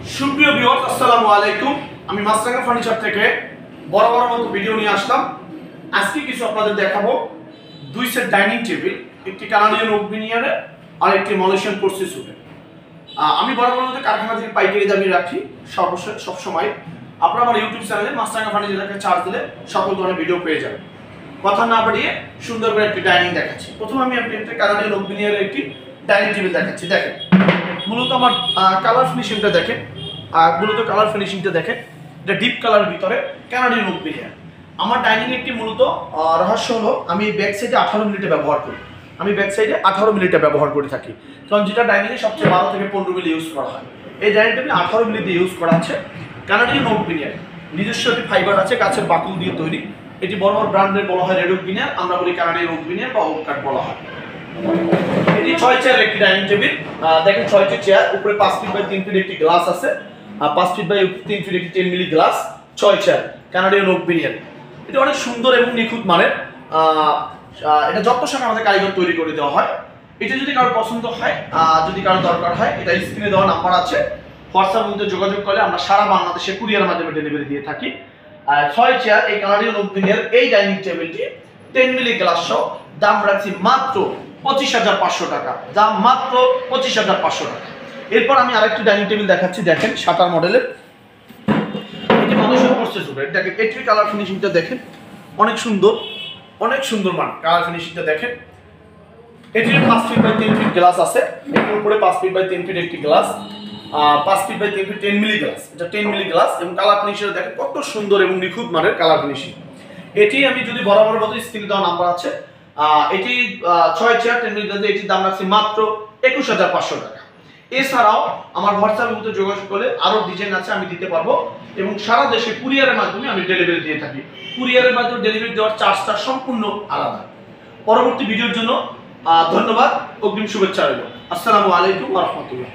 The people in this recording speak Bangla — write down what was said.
সুপ্রিয় ভিউয়ার্স, আসসালামু আলাইকুম। আমি মাছরাঙা ফার্নিচার থেকে বরাবরের মতো ভিডিও নিয়ে আসলাম। আজকে কিছু আপনাদের দেখাবো দুই সেট ডাইনিং টেবিল, একটি কানাডিয়ান ওক ভিনিয়ারে আর একটি মালয়েশিয়ান পোর্সিস উডে। আমি বরাবরের মতো কারখানা থেকে পাইকারি দামে রাখি সবসময়। আপনারা আমার ইউটিউব চ্যানেলে মাছরাঙা ফার্নিচারকে চার্জ দিলে সকল ধরনের ভিডিও পেয়ে যাবেন। কথা না বাড়িয়ে সুন্দর করে একটি ডাইনিং দেখাচ্ছি। প্রথমে আমি একটা কানাডিয়ান ওক ভিনিয়ারের একটি ডাইনিং টেবিল দেখাচ্ছি। দেখেন, মূলত আমার কালার ফিনিশিংটা দেখেন, এটা ডিপ কালারের ভিতরে কানাডিয়ান ওক ভিনিয়ার। আমার ডাইনিং একটি মূলত রহস্য হলো আমি ব্যাক সাইডে 18 মিনিটে ব্যবহার করে থাকি, কারণ যেটা ডাইনিংয়ে সবচেয়ে 12 থেকে 15 মিলি ইউজ করা হয়। এই ডাইনিং টেবিল 18 মিলি দিয়ে ইউজ করা আছে। কানাডিয়ান ওক ভিনিয়ার নিজস্ব একটি ফাইবার আছে, গাছের বাকল দিয়ে তৈরি। এটি বড় বড় ব্র্যান্ডের বলা হয় রেড ওক ভিনিয়ার, আমরা বলি কানাডিয়ান ওক ভিনিয়ার বা ওক কাঠ বলা হয়। এটি 6 চেয়ার একটি ডাইনিং টেবিল। দেখেন 6টি চেয়ার, উপরে 5 ফিট বাই 3 ফিট একটি গ্লাস আছে, 5 ফিট বাই 3 ফিট একটি 10 milli glass. 6 chair Canadian oak veneer. এটা অনেক সুন্দর এবং নিখুঁত মানের। এটা যত্ন সহকারে আমাদের কারিগর তৈরি করে দেওয়া হয়। এটা যদি কারো পছন্দ হয়, যদি কারো দরকার হয়, এটা স্ক্রিনে দেওয়া নাম্বার আছে, হোয়াটসঅ্যাপের মধ্যে যোগাযোগ করলে আমরা সারা বাংলাদেশে কুরিয়ারের মাধ্যমে ডেলিভারি দিয়ে থাকি। 6 চেয়ার এই কানাডিয়ান ওক ভিনিয়ার এই ডাইনিং টেবিলটি 10 মিলি গ্লাস সহ দাম রাখছি মাত্র 25,500 টাকা। দাম মাত্র 25,500 টাকা। এরপর আমি আরেকটি ডাইনিং টেবিল দেখাচ্ছি। দেখেন, শাটার মডেলের, এটি মানুষের পোর্সিস উড। দেখেন এটির কালার ফিনিশিংটা দেখেন, অনেক সুন্দর মান। কালার ফিনিশিংটা দেখেন। এটির 5 ফিট বাই 3 ফিট গ্লাস আছে, এটির উপরে 5 ফিট বাই 3 ফিট একটি glass, 5 feet by 3 feet 10 milli glass. এটা 10 মিলি গ্লাস এবং কালার ফিনিশিং দেখেন কত সুন্দর এবং নিখুঁত মানের কালার ফিনিশিং। এটি আমি যদি বরাবর মতো স্ক্রিনে দেওয়া নাম্বার আছে, এটি 6 চেয়ার 10 মিলি গ্লাস, এটির দাম রাখছি মাত্র 21,500 টাকা। এছাড়াও আমার হোয়াটসঅ্যাপের মধ্যে যোগাযোগ করলে আরো ডিজাইন আছে, আমি দিতে পারবো এবং সারা দেশে কুরিয়ারের মাধ্যমে আমি ডেলিভারি দিয়ে থাকি। কুরিয়ারের মাধ্যমে ডেলিভারি দেওয়ার চার্জটা সম্পূর্ণ আলাদা। পরবর্তী ভিডিওর জন্য ধন্যবাদ, অগ্রিম শুভেচ্ছা রইল। আসসালামু আলাইকুম ওয়া রাহমাতুল্লাহ।